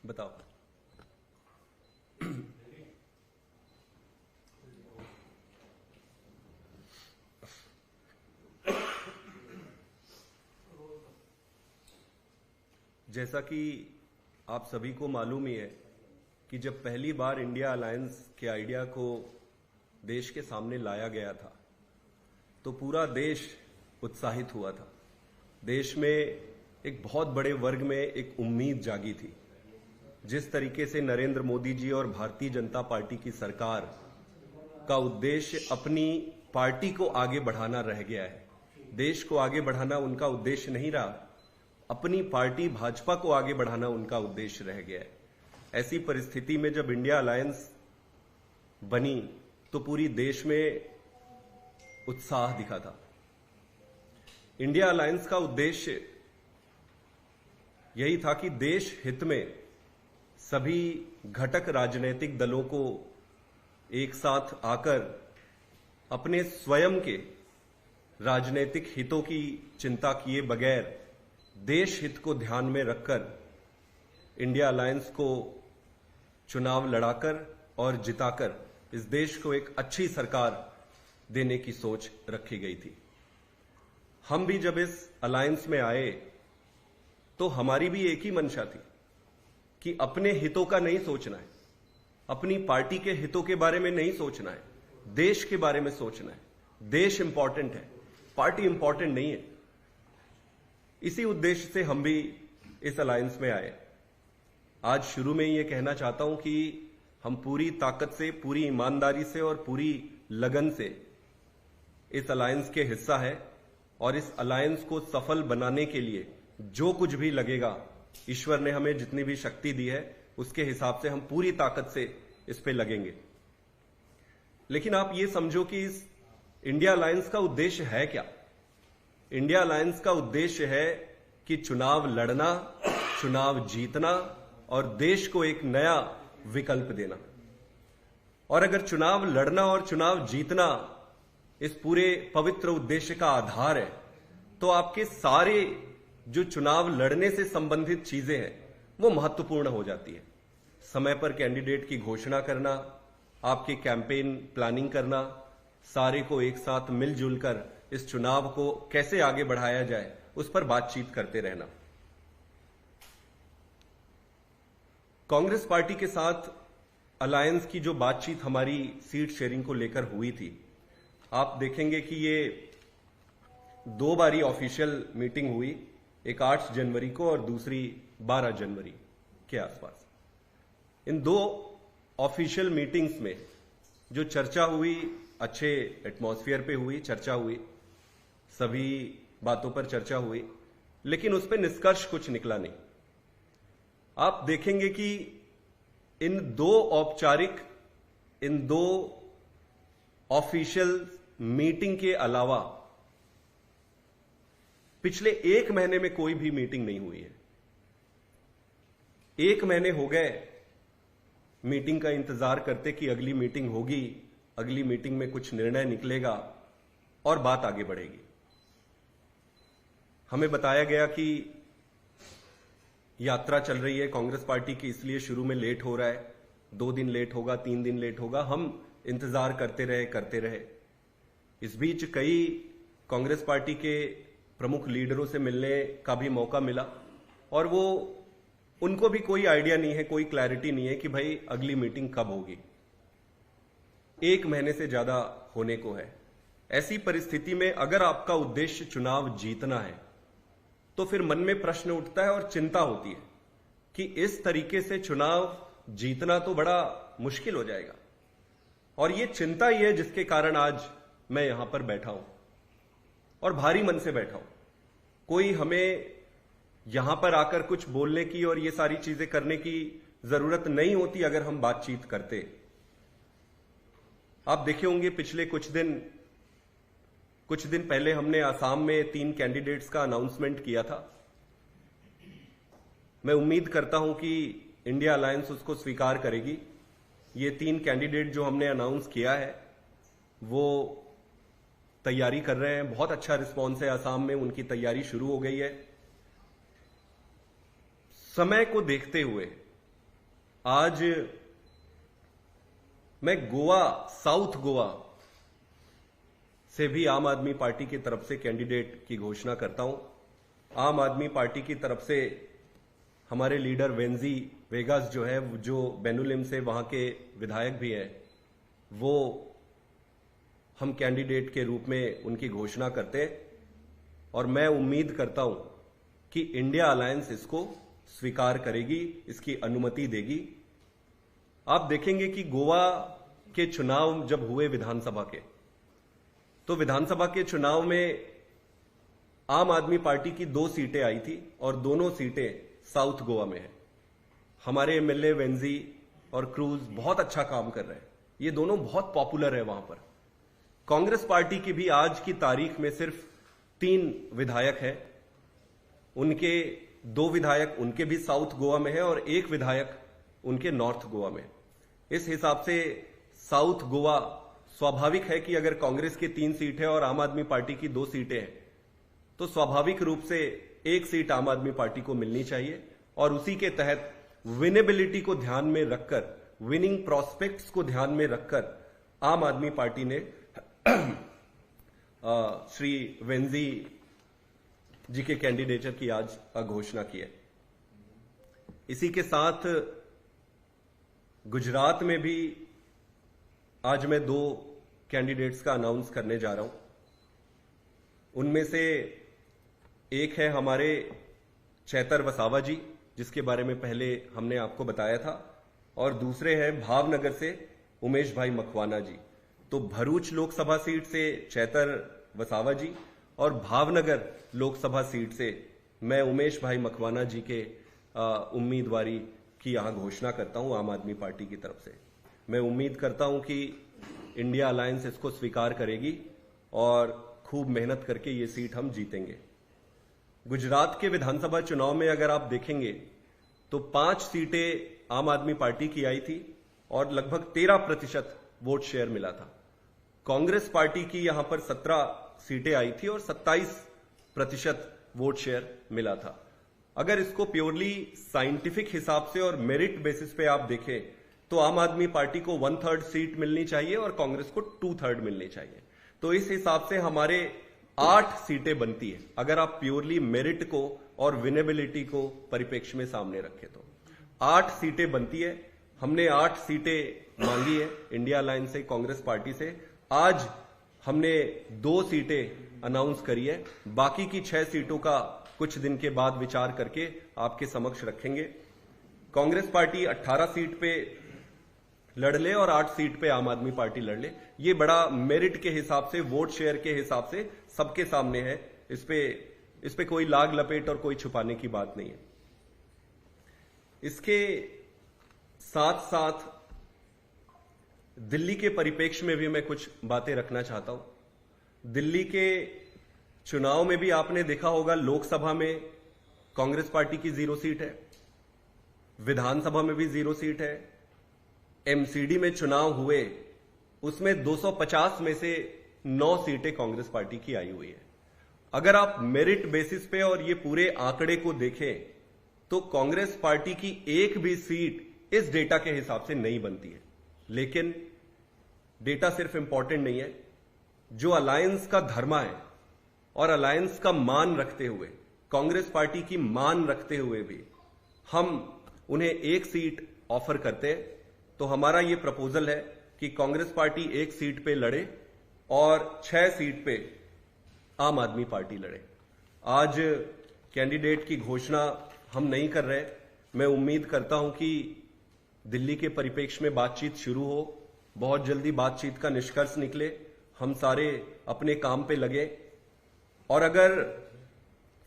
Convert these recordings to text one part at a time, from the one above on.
बताओ। जैसा कि आप सभी को मालूम ही है कि जब पहली बार इंडिया अलायंस के आइडिया को देश के सामने लाया गया था तो पूरा देश उत्साहित हुआ था। देश में एक बहुत बड़े वर्ग में एक उम्मीद जागी थी। जिस तरीके से नरेंद्र मोदी जी और भारतीय जनता पार्टी की सरकार का उद्देश्य अपनी पार्टी को आगे बढ़ाना रह गया है, देश को आगे बढ़ाना उनका उद्देश्य नहीं रहा, अपनी पार्टी भाजपा को आगे बढ़ाना उनका उद्देश्य रह गया है। ऐसी परिस्थिति में जब इंडिया अलायंस बनी तो पूरी देश में उत्साह दिखा था। इंडिया अलायंस का उद्देश्य यही था कि देश हित में सभी घटक राजनीतिक दलों को एक साथ आकर अपने स्वयं के राजनीतिक हितों की चिंता किए बगैर देश हित को ध्यान में रखकर इंडिया अलायंस को चुनाव लड़ाकर और जिताकर इस देश को एक अच्छी सरकार देने की सोच रखी गई थी। हम भी जब इस अलायंस में आए तो हमारी भी एक ही मंशा थी कि अपने हितों का नहीं सोचना है, अपनी पार्टी के हितों के बारे में नहीं सोचना है, देश के बारे में सोचना है। देश इंपॉर्टेंट है, पार्टी इंपॉर्टेंट नहीं है। इसी उद्देश्य से हम भी इस अलायंस में आए। आज शुरू में ये कहना चाहता हूं कि हम पूरी ताकत से, पूरी ईमानदारी से और पूरी लगन से इस अलायंस के हिस्सा है और इस अलायंस को सफल बनाने के लिए जो कुछ भी लगेगा, ईश्वर ने हमें जितनी भी शक्ति दी है उसके हिसाब से हम पूरी ताकत से इस पे लगेंगे। लेकिन आप ये समझो कि इस इंडिया अलायंस का उद्देश्य है क्या? इंडिया अलायंस का उद्देश्य है कि चुनाव लड़ना, चुनाव जीतना और देश को एक नया विकल्प देना। और अगर चुनाव लड़ना और चुनाव जीतना इस पूरे पवित्र उद्देश्य का आधार है तो आपके सारे जो चुनाव लड़ने से संबंधित चीजें हैं वो महत्वपूर्ण हो जाती है। समय पर कैंडिडेट की घोषणा करना, आपके कैंपेन प्लानिंग करना, सारे को एक साथ मिलजुल कर इस चुनाव को कैसे आगे बढ़ाया जाए उस पर बातचीत करते रहना। कांग्रेस पार्टी के साथ अलायंस की जो बातचीत हमारी सीट शेयरिंग को लेकर हुई थी, आप देखेंगे कि ये दो बारी ऑफिशियल मीटिंग हुई, एक 8 जनवरी को और दूसरी 12 जनवरी के आसपास। इन दो ऑफिशियल मीटिंग्स में जो चर्चा हुई, अच्छे एटमॉस्फेयर पे हुई, चर्चा हुई, सभी बातों पर चर्चा हुई, लेकिन उस पर निष्कर्ष कुछ निकला नहीं। आप देखेंगे कि इन दो ऑफिशियल मीटिंग के अलावा पिछले 1 महीने में कोई भी मीटिंग नहीं हुई है। 1 महीने हो गए मीटिंग का इंतजार करते कि अगली मीटिंग होगी, अगली मीटिंग में कुछ निर्णय निकलेगा और बात आगे बढ़ेगी। हमें बताया गया कि यात्रा चल रही है कांग्रेस पार्टी की, इसलिए शुरू में लेट हो रहा है, 2 दिन लेट होगा, 3 दिन लेट होगा। हम इंतजार करते रहे। इस बीच कई कांग्रेस पार्टी के प्रमुख लीडरों से मिलने का भी मौका मिला और उनको भी कोई आइडिया नहीं है, कोई क्लैरिटी नहीं है कि भाई अगली मीटिंग कब होगी। 1 महीने से ज्यादा होने को है। ऐसी परिस्थिति में अगर आपका उद्देश्य चुनाव जीतना है तो फिर मन में प्रश्न उठता है और चिंता होती है कि इस तरीके से चुनाव जीतना तो बड़ा मुश्किल हो जाएगा। और ये चिंता ही है जिसके कारण आज मैं यहां पर बैठा हूं और भारी मन से बैठा हूं। कोई हमें यहां पर आकर कुछ बोलने की और ये सारी चीजें करने की जरूरत नहीं होती अगर हम बातचीत करते। आप देखे होंगे पिछले कुछ दिन पहले हमने आसाम में 3 कैंडिडेट्स का अनाउंसमेंट किया था। मैं उम्मीद करता हूं कि इंडिया अलायंस उसको स्वीकार करेगी। ये 3 कैंडिडेट जो हमने अनाउंस किया है वो तैयारी कर रहे हैं। बहुत अच्छा रिस्पॉन्स है आसाम में, उनकी तैयारी शुरू हो गई है। समय को देखते हुए आज मैं गोवा, साउथ गोवा से भी आम आदमी पार्टी की तरफ से कैंडिडेट की घोषणा करता हूं। आम आदमी पार्टी की तरफ से हमारे लीडर वेंजी वेगास जो है, जो बेनुलिम से वहां के विधायक भी है, वो हम कैंडिडेट के रूप में उनकी घोषणा करते हैं और मैं उम्मीद करता हूं कि इंडिया अलायंस इसको स्वीकार करेगी, इसकी अनुमति देगी। आप देखेंगे कि गोवा के चुनाव जब हुए विधानसभा के, तो विधानसभा के चुनाव में आम आदमी पार्टी की 2 सीटें आई थी और दोनों सीटें साउथ गोवा में है। हमारे एमएलए वेंजी और क्रूज बहुत अच्छा काम कर रहे हैं, ये दोनों बहुत पॉपुलर है वहां पर। कांग्रेस पार्टी की भी आज की तारीख में सिर्फ 3 विधायक हैं, उनके 2 विधायक उनके भी साउथ गोवा में है और 1 विधायक उनके नॉर्थ गोवा में। इस हिसाब से साउथ गोवा स्वाभाविक है कि अगर कांग्रेस की 3 सीट है और आम आदमी पार्टी की 2 सीटें हैं, तो स्वाभाविक रूप से 1 सीट आम आदमी पार्टी को मिलनी चाहिए और उसी के तहत विनेबिलिटी को ध्यान में रखकर, विनिंग प्रोस्पेक्ट्स को ध्यान में रखकर आम आदमी पार्टी ने श्री वेंजी जी के कैंडिडेचर की आज घोषणा की है। इसी के साथ गुजरात में भी आज मैं 2 कैंडिडेट्स का अनाउंस करने जा रहा हूं। उनमें से एक है हमारे चैतर वसावा जी, जिसके बारे में पहले हमने आपको बताया था, और दूसरे हैं भावनगर से उमेश भाई मकवाना जी। तो भरूच लोकसभा सीट से चैतर वसावा जी और भावनगर लोकसभा सीट से मैं उमेश भाई मकवाना जी के उम्मीदवारी की यहां घोषणा करता हूं आम आदमी पार्टी की तरफ से। मैं उम्मीद करता हूं कि इंडिया अलायंस इसको स्वीकार करेगी और खूब मेहनत करके ये सीट हम जीतेंगे। गुजरात के विधानसभा चुनाव में अगर आप देखेंगे तो 5 सीटें आम आदमी पार्टी की आई थी और लगभग 13% वोट शेयर मिला था। कांग्रेस पार्टी की यहां पर 17 सीटें आई थी और 27% वोट शेयर मिला था। अगर इसको प्योरली साइंटिफिक हिसाब से और मेरिट बेसिस पे आप देखें तो आम आदमी पार्टी को 1/3 सीट मिलनी चाहिए और कांग्रेस को 2/3 मिलनी चाहिए। तो इस हिसाब से हमारे 8 सीटें बनती है, अगर आप प्योरली मेरिट को और विनेबिलिटी को परिप्रेक्ष्य में सामने रखें तो 8 सीटें बनती है। हमने 8 सीटें मांगी है इंडिया अलायंस से, कांग्रेस पार्टी से। आज हमने 2 सीटें अनाउंस करी है, बाकी की 6 सीटों का कुछ दिन के बाद विचार करके आपके समक्ष रखेंगे। कांग्रेस पार्टी 18 सीट पे लड़ ले और 8 सीट पे आम आदमी पार्टी लड़ ले, ये बड़ा मेरिट के हिसाब से, वोट शेयर के हिसाब से सबके सामने है। इस पे कोई लाग लपेट और कोई छुपाने की बात नहीं है। इसके साथ साथ दिल्ली के परिप्रेक्ष्य में भी मैं कुछ बातें रखना चाहता हूं। दिल्ली के चुनाव में भी आपने देखा होगा, लोकसभा में कांग्रेस पार्टी की 0 सीट है, विधानसभा में भी 0 सीट है, एमसीडी में चुनाव हुए उसमें 250 में से 9 सीटें कांग्रेस पार्टी की आई हुई है। अगर आप मेरिट बेसिस पे और ये पूरे आंकड़े को देखें तो कांग्रेस पार्टी की एक भी सीट इस डेटा के हिसाब से नहीं बनती है। लेकिन डेटा सिर्फ इंपॉर्टेंट नहीं है, जो अलायंस का धर्मा है और अलायंस का मान रखते हुए, कांग्रेस पार्टी की मान रखते हुए भी हम उन्हें 1 सीट ऑफर करते हैं। तो हमारा यह प्रपोजल है कि कांग्रेस पार्टी 1 सीट पे लड़े और 6 सीट पे आम आदमी पार्टी लड़े। आज कैंडिडेट की घोषणा हम नहीं कर रहे। मैं उम्मीद करता हूं कि दिल्ली के परिप्रेक्ष्य में बातचीत शुरू हो, बहुत जल्दी बातचीत का निष्कर्ष निकले, हम सारे अपने काम पे लगे, और अगर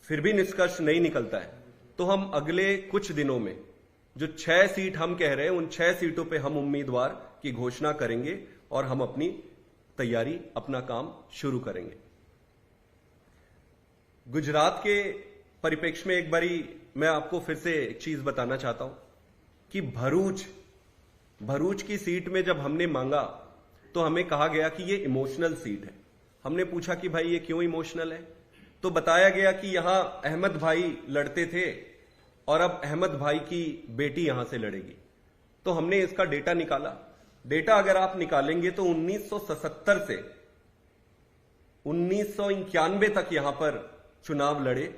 फिर भी निष्कर्ष नहीं निकलता है तो हम अगले कुछ दिनों में जो 6 सीट हम कह रहे हैं, उन 6 सीटों पे हम उम्मीदवार की घोषणा करेंगे और हम अपनी तैयारी, अपना काम शुरू करेंगे। गुजरात के परिप्रेक्ष्य में एक बारी मैं आपको फिर से एक चीज बताना चाहता हूं कि भरूच की सीट में जब हमने मांगा तो हमें कहा गया कि ये इमोशनल सीट है। हमने पूछा कि भाई ये क्यों इमोशनल है, तो बताया गया कि यहां अहमद भाई लड़ते थे और अब अहमद भाई की बेटी यहां से लड़ेगी। तो हमने इसका डेटा निकाला। डेटा अगर आप निकालेंगे तो 1977 से 1991 तक यहां पर चुनाव लड़े,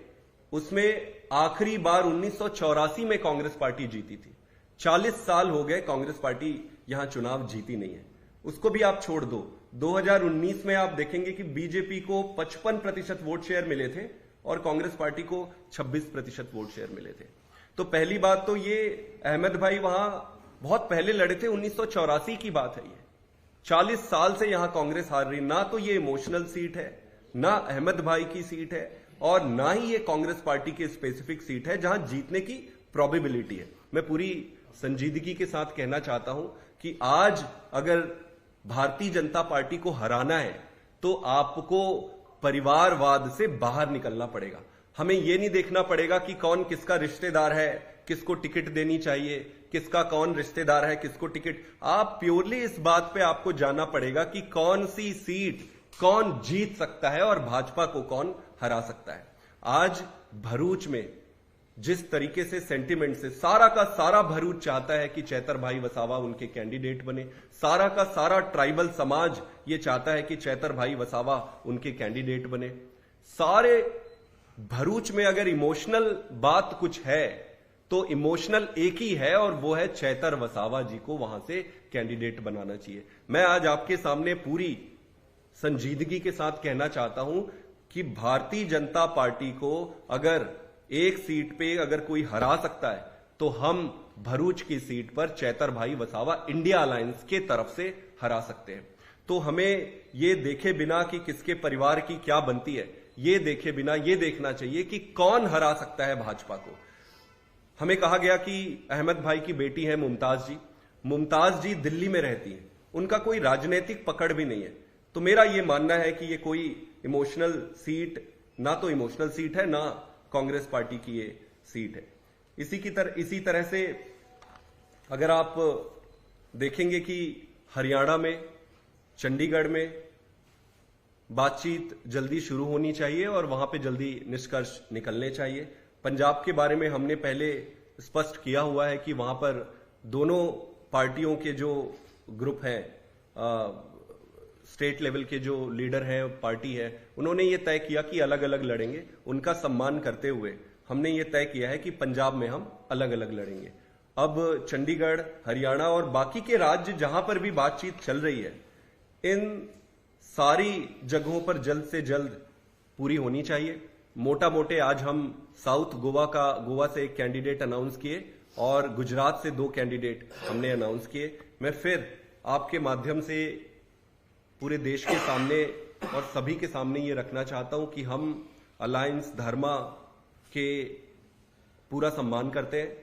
उसमें आखिरी बार 1984 में कांग्रेस पार्टी जीती थी। 40 साल हो गए कांग्रेस पार्टी यहां चुनाव जीती नहीं है। उसको भी आप छोड़ दो, 2019 में आप देखेंगे कि बीजेपी को 55% वोट शेयर मिले थे और कांग्रेस पार्टी को 26% वोट शेयर मिले थे। तो पहली बात तो ये अहमद भाई वहां बहुत पहले लड़े थे, 1984 की बात है। ये 40 साल से यहां कांग्रेस हार रही। ना तो ये इमोशनल सीट है, ना अहमद भाई की सीट है, और ना ही ये कांग्रेस पार्टी की स्पेसिफिक सीट है जहां जीतने की प्रोबेबिलिटी है। मैं पूरी संजीदगी के साथ कहना चाहता हूं कि आज अगर भारतीय जनता पार्टी को हराना है तो आपको परिवारवाद से बाहर निकलना पड़ेगा। हमें यह नहीं देखना पड़ेगा कि कौन किसका रिश्तेदार है, किसको टिकट देनी चाहिए, किसका कौन रिश्तेदार है, किसको टिकट। आप प्योरली इस बात पे आपको जाना पड़ेगा कि कौन सी सीट कौन जीत सकता है और भाजपा को कौन हरा सकता है। आज भरूच में जिस तरीके से सेंटिमेंट से सारा का सारा भरूच चाहता है कि चैतर भाई वसावा उनके कैंडिडेट बने, सारा का सारा ट्राइबल समाज ये चाहता है कि चैतर भाई वसावा उनके कैंडिडेट बने। सारे भरूच में अगर इमोशनल बात कुछ है तो इमोशनल एक ही है, और वो है चैतर वसावा जी को वहां से कैंडिडेट बनाना चाहिए। मैं आज आपके सामने पूरी संजीदगी के साथ कहना चाहता हूं कि भारतीय जनता पार्टी को अगर एक सीट पे अगर कोई हरा सकता है तो हम भरूच की सीट पर चैतर भाई वसावा इंडिया अलायंस के तरफ से हरा सकते हैं। तो हमें ये देखे बिना कि किसके परिवार की क्या बनती है, ये देखे बिना ये देखना चाहिए कि कौन हरा सकता है भाजपा को। हमें कहा गया कि अहमद भाई की बेटी है मुमताज जी। मुमताज जी दिल्ली में रहती हैं, उनका कोई राजनीतिक पकड़ भी नहीं है। तो मेरा यह मानना है कि ये कोई इमोशनल सीट, ना तो इमोशनल सीट है, ना कांग्रेस पार्टी की ये सीट है। इसी तरह से अगर आप देखेंगे कि हरियाणा में, चंडीगढ़ में बातचीत जल्दी शुरू होनी चाहिए और वहां पे जल्दी निष्कर्ष निकलने चाहिए। पंजाब के बारे में हमने पहले स्पष्ट किया हुआ है कि वहां पर दोनों पार्टियों के जो ग्रुप हैं, स्टेट लेवल के जो लीडर हैं, पार्टी है, उन्होंने ये तय किया कि अलग अलग लड़ेंगे। उनका सम्मान करते हुए हमने ये तय किया है कि पंजाब में हम अलग अलग लड़ेंगे। अब चंडीगढ़, हरियाणा और बाकी के राज्य जहां पर भी बातचीत चल रही है, इन सारी जगहों पर जल्द से जल्द पूरी होनी चाहिए। मोटा मोटे आज हम साउथ गोवा से एक कैंडिडेट अनाउंस किए और गुजरात से 2 कैंडिडेट हमने अनाउंस किए। मैं फिर आपके माध्यम से पूरे देश के सामने और सभी के सामने ये रखना चाहता हूं कि हम अलायंस धर्मा के पूरा सम्मान करते हैं।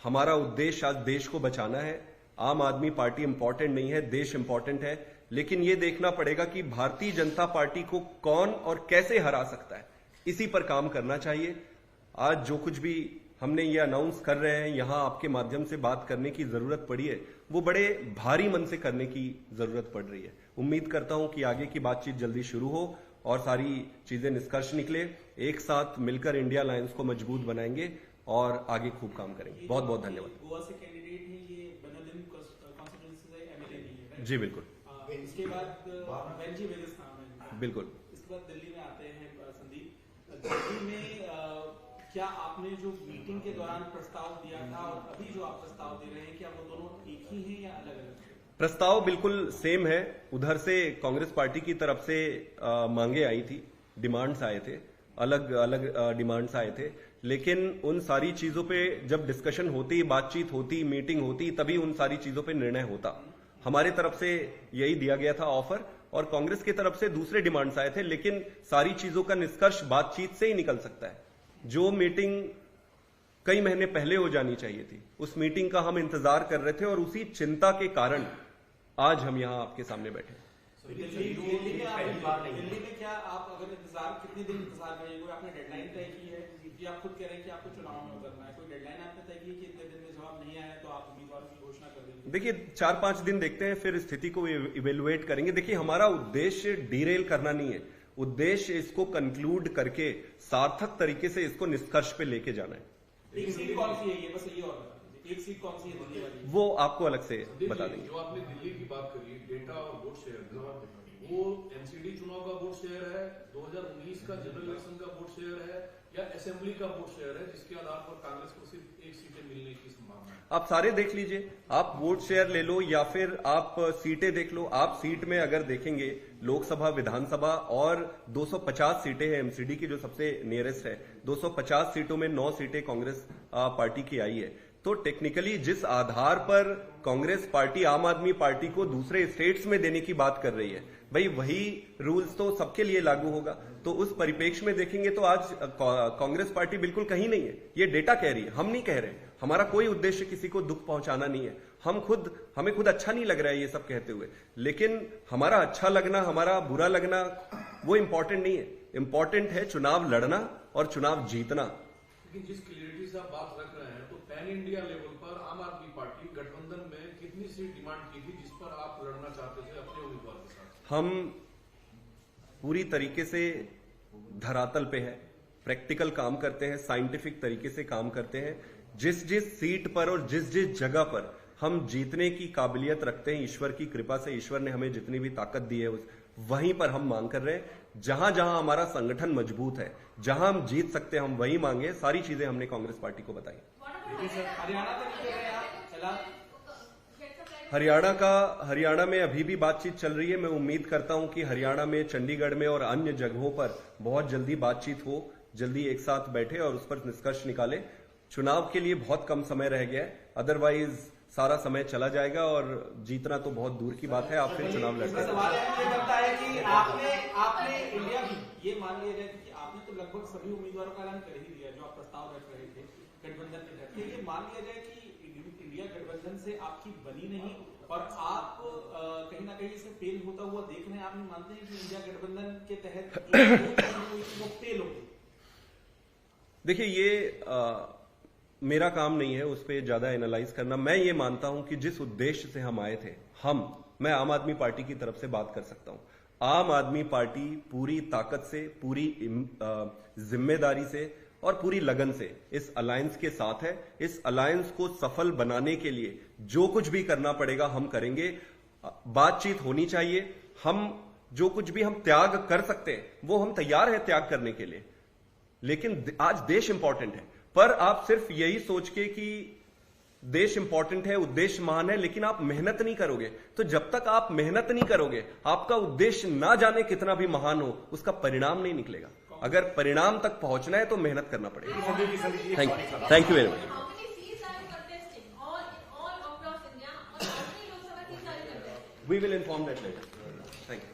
हमारा उद्देश्य आज देश को बचाना है। आम आदमी पार्टी इंपॉर्टेंट नहीं है, देश इंपॉर्टेंट है। लेकिन ये देखना पड़ेगा कि भारतीय जनता पार्टी को कौन और कैसे हरा सकता है, इसी पर काम करना चाहिए। आज जो कुछ भी हमने ये अनाउंस कर रहे हैं, यहां आपके माध्यम से बात करने की जरूरत पड़ी है, वो बड़े भारी मन से करने की जरूरत पड़ रही है। उम्मीद करता हूं कि आगे की बातचीत जल्दी शुरू हो और सारी चीजें निष्कर्ष निकले। एक साथ मिलकर इंडिया अलायंस को मजबूत बनाएंगे और आगे खूब काम करेंगे। बहुत बहुत धन्यवाद। गोवा से कैंडिडेट है, ये बनोलिम कॉन्स्टिट्यूएंसी से एमएलए नहीं है। जी बिल्कुल। इसके बाद बेंजी बेगिस्तान में, बिल्कुल। इसके बाद दिल्ली में आते हैं संदीप। दिल्ली में क्या आपने जो मीटिंग के दौरान प्रस्ताव दिया था और अभी जो आप प्रस्ताव दे रहे हैं, क्या वो दोनों एक ही हैं या अलग अलग? प्रस्ताव बिल्कुल सेम है। उधर से कांग्रेस पार्टी की तरफ से मांगे आई थी, डिमांड्स आए थे, अलग अलग डिमांड्स आए थे। लेकिन उन सारी चीजों पे जब डिस्कशन होती, बातचीत होती, मीटिंग होती, तभी उन सारी चीजों पे निर्णय होता। हमारे तरफ से यही दिया गया था ऑफर, और कांग्रेस की तरफ से दूसरे डिमांड्स आए थे। लेकिन सारी चीजों का निष्कर्ष बातचीत से ही निकल सकता है। जो मीटिंग कई महीने पहले हो जानी चाहिए थी, उस मीटिंग का हम इंतजार कर रहे थे और उसी चिंता के कारण आज हम यहां आपके सामने बैठे। दिल्ली में क्या आप अगर इंतजार, कितने दिन इंतजार करेंगे? आपने डेडलाइन तय की है कि आप खुद कह रहे हैं कि आपको चुनाव में उतरना है, कोई डेडलाइन आपने तय की कि इतने दिन में जवाब नहीं आया तो आप उम्मीदवार की घोषणा कर देंगे? देखिए 4-5 दिन देखते हैं, फिर स्थिति को इवेलुएट करेंगे। देखिए हमारा उद्देश्य डीरेल करना नहीं है, उद्देश्य इसको कंक्लूड करके सार्थक तरीके से इसको निष्कर्ष पे लेके जाना है। सीट कौन सी है ये, बस ये और एक सीट कौन सी है दिल्ली वाली? वो आपको अलग से बता देंगे। जो आपने दिल्ली की बात करी, डेटा और वोट शेयर, वो एमसीडी चुनाव का वोट शेयर है, 2019 का जनरल इलेक्शन का वोट शेयर है, या असेंबली का वोट शेयर है, जिसके आधार पर कांग्रेस को सिर्फ एक सीटें मिलने की संभावना है? आप सारे देख लीजिए, आप वोट शेयर ले लो या फिर आप सीटें देख लो। आप सीट में अगर देखेंगे, लोकसभा, विधानसभा और 250 सीटें हैं एमसीडी की, जो सबसे नियरेस्ट है। 250 सीटों में 9 सीटें कांग्रेस पार्टी की आई है। तो टेक्निकली जिस आधार पर कांग्रेस पार्टी आम आदमी पार्टी को दूसरे स्टेट्स में देने की बात कर रही है, भाई वही रूल्स तो सबके लिए लागू होगा। तो उस परिप्रेक्ष्य में देखेंगे तो आज कांग्रेस पार्टी बिल्कुल कहीं नहीं है। ये डेटा कह रही है, हम नहीं कह रहे। हमारा कोई उद्देश्य किसी को दुख पहुंचाना नहीं है। हमें खुद अच्छा नहीं लग रहा है ये सब कहते हुए, लेकिन हमारा अच्छा लगना, हमारा बुरा लगना वो इंपॉर्टेंट नहीं है। इंपॉर्टेंट है चुनाव लड़ना और चुनाव जीतना। लेकिन जिस क्लियरिटी से आप बात रख रहे हैं, तो पैन इंडिया लेवल पर आम आदमी पार्टी गठबंधन में कितनी सीट डिमांड की थी जिस पर आप लड़ना चाहते थे अपने उम्मीदवार के साथ? हम पूरी तरीके से धरातल पे है, प्रैक्टिकल काम करते हैं, साइंटिफिक तरीके से काम करते हैं। जिस जिस सीट पर और जिस जिस जगह पर हम जीतने की काबिलियत रखते हैं, ईश्वर की कृपा से ईश्वर ने हमें जितनी भी ताकत दी है वहीं पर हम मांग कर रहे हैं। जहां जहां हमारा संगठन मजबूत है, जहां हम जीत सकते हैं, हम वही मांगे। सारी चीजें हमने कांग्रेस पार्टी को बताई। हरियाणा में अभी भी बातचीत चल रही है। मैं उम्मीद करता हूं कि हरियाणा में, चंडीगढ़ में और अन्य जगहों पर बहुत जल्दी बातचीत हो, जल्दी एक साथ बैठे और उस पर निष्कर्ष निकाले। चुनाव के लिए बहुत कम समय रह गया है, अदरवाइज सारा समय चला जाएगा और जीतना तो बहुत दूर की बात है। आप फिर चुनाव लड़ते हैं। सवाल ये करता है कि आपने इंडिया की, ये मान लिया जाए कि आपने तो लगभग सभी उम्मीदवारों का ऐलान कर ही दिया जो आप प्रस्ताव रख रहे थे गठबंधन के तहत। ये मान लिया जाए कि इंडिया गठबंधन से आपकी बनी नहीं और आप कहीं ना कहीं इसे फेल होता हुआ देख रहे हैं। आप नहीं मानते हैं कि इंडिया गठबंधन के तहत वो फेल हो? देखिए, ये मेरा काम नहीं है उस पर ज्यादा एनालाइज करना। मैं ये मानता हूं कि जिस उद्देश्य से हम आए थे, मैं आम आदमी पार्टी की तरफ से बात कर सकता हूं। आम आदमी पार्टी पूरी ताकत से, पूरी जिम्मेदारी से और पूरी लगन से इस अलायंस के साथ है। इस अलायंस को सफल बनाने के लिए जो कुछ भी करना पड़ेगा हम करेंगे। बातचीत होनी चाहिए। हम जो कुछ भी हम त्याग कर सकते हैं वो हम तैयार हैं त्याग करने के लिए, लेकिन आज देश इंपॉर्टेंट है। पर आप सिर्फ यही सोच के कि देश इंपॉर्टेंट है, उद्देश्य महान है, लेकिन आप मेहनत नहीं करोगे, तो जब तक आप मेहनत नहीं करोगे, आपका उद्देश्य ना जाने कितना भी महान हो, उसका परिणाम नहीं निकलेगा। अगर परिणाम तक पहुंचना है तो मेहनत करना पड़ेगा। Thank you very much. We will inform that later. Thank you.